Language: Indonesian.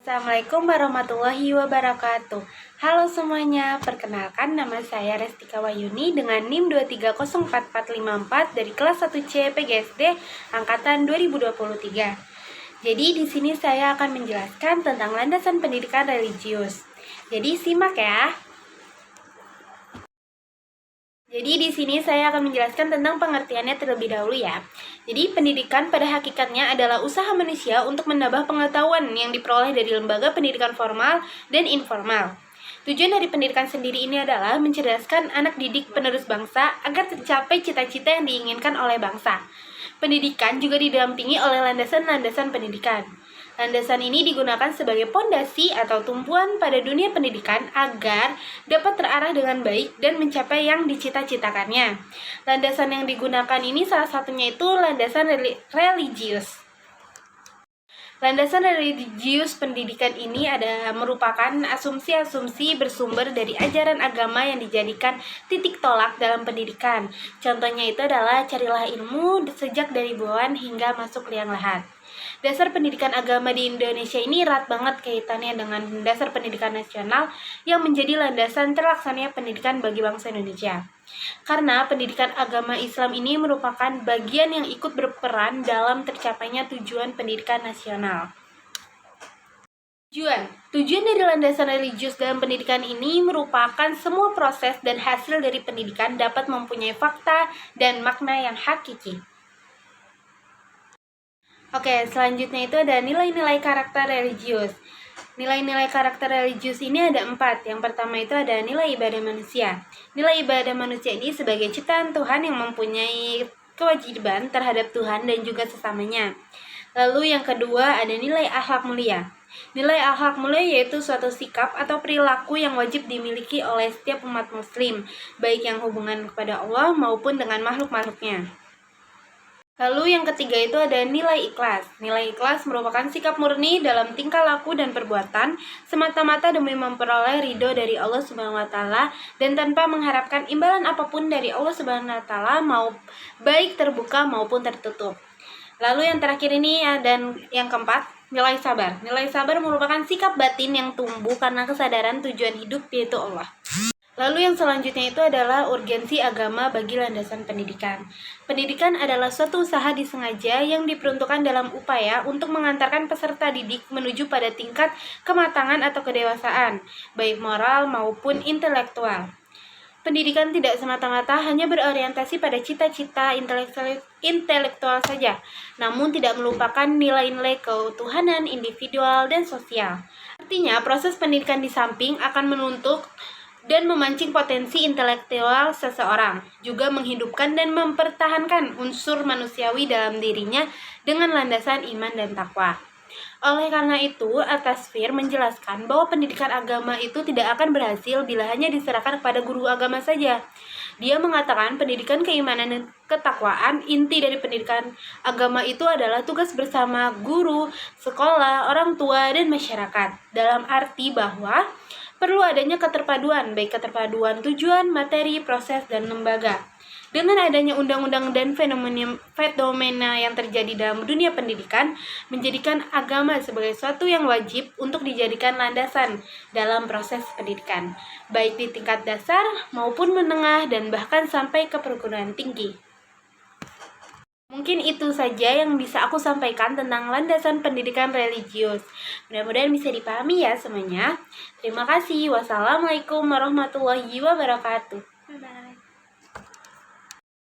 Assalamualaikum warahmatullahi wabarakatuh. Halo semuanya, perkenalkan nama saya Restika Wayuni dengan NIM 2304454 dari kelas 1C PGSD angkatan 2023. Jadi di sini saya akan menjelaskan tentang landasan pendidikan religius. Jadi simak ya. Jadi di sini saya akan menjelaskan tentang pengertiannya terlebih dahulu ya. Jadi pendidikan pada hakikatnya adalah usaha manusia untuk menambah pengetahuan yang diperoleh dari lembaga pendidikan formal dan informal. Tujuan dari pendidikan sendiri ini adalah mencerdaskan anak didik penerus bangsa agar tercapai cita-cita yang diinginkan oleh bangsa. Pendidikan juga didampingi oleh landasan-landasan pendidikan. Landasan ini digunakan sebagai pondasi atau tumpuan pada dunia pendidikan agar dapat terarah dengan baik dan mencapai yang dicita-citakannya. Landasan yang digunakan ini salah satunya itu landasan religius. Landasan religius pendidikan ini merupakan asumsi-asumsi bersumber dari ajaran agama yang dijadikan titik tolak dalam pendidikan. Contohnya itu adalah carilah ilmu sejak dari bawaan hingga masuk liang lahat. Dasar pendidikan agama di Indonesia ini erat banget kaitannya dengan dasar pendidikan nasional yang menjadi landasan terlaksananya pendidikan bagi bangsa Indonesia. Karena pendidikan agama Islam ini merupakan bagian yang ikut berperan dalam tercapainya tujuan pendidikan nasional. Tujuan dari landasan religius dalam pendidikan ini merupakan semua proses dan hasil dari pendidikan dapat mempunyai fakta dan makna yang hakiki. Oke, selanjutnya itu ada nilai-nilai karakter religius. Nilai-nilai karakter religius ini ada 4. Yang pertama itu ada nilai ibadah manusia. Nilai ibadah manusia ini sebagai ciptaan Tuhan yang mempunyai kewajiban terhadap Tuhan dan juga sesamanya. Lalu yang kedua ada nilai akhlak mulia. Nilai akhlak mulia yaitu suatu sikap atau perilaku yang wajib dimiliki oleh setiap umat muslim, baik yang hubungan kepada Allah maupun dengan makhluk-makhluknya. Lalu yang ketiga itu ada nilai ikhlas. Nilai ikhlas merupakan sikap murni dalam tingkah laku dan perbuatan semata-mata demi memperoleh ridho dari Allah Subhanahu wa taala dan tanpa mengharapkan imbalan apapun dari Allah Subhanahu wa taala, mau baik terbuka maupun tertutup. Lalu yang terakhir ini dan yang keempat, nilai sabar. Nilai sabar merupakan sikap batin yang tumbuh karena kesadaran tujuan hidup yaitu Allah. Lalu yang selanjutnya itu adalah urgensi agama bagi landasan pendidikan. Pendidikan adalah suatu usaha disengaja yang diperuntukkan dalam upaya untuk mengantarkan peserta didik menuju pada tingkat kematangan atau kedewasaan, baik moral maupun intelektual. Pendidikan tidak semata-mata hanya berorientasi pada cita-cita intelektual saja, namun tidak melupakan nilai-nilai keutuhanan individual dan sosial. Artinya, proses pendidikan di samping akan menuntut dan memancing potensi intelektual seseorang, juga menghidupkan dan mempertahankan unsur manusiawi dalam dirinya dengan landasan iman dan takwa. Oleh karena itu, Al-Tasfir menjelaskan bahwa pendidikan agama itu tidak akan berhasil bila hanya diserahkan kepada guru agama saja. Dia mengatakan pendidikan keimanan dan ketakwaan, inti dari pendidikan agama itu adalah tugas bersama guru, sekolah, orang tua, dan masyarakat. Dalam arti bahwa perlu adanya keterpaduan, baik keterpaduan tujuan, materi, proses, dan lembaga. Dengan adanya undang-undang dan fenomena yang terjadi dalam dunia pendidikan, menjadikan agama sebagai suatu yang wajib untuk dijadikan landasan dalam proses pendidikan, baik di tingkat dasar maupun menengah dan bahkan sampai ke perguruan tinggi. Mungkin itu saja yang bisa aku sampaikan tentang landasan pendidikan religius. Mudah-mudahan bisa dipahami ya semuanya. Terima kasih. Wassalamualaikum warahmatullahi wabarakatuh. Bye-bye.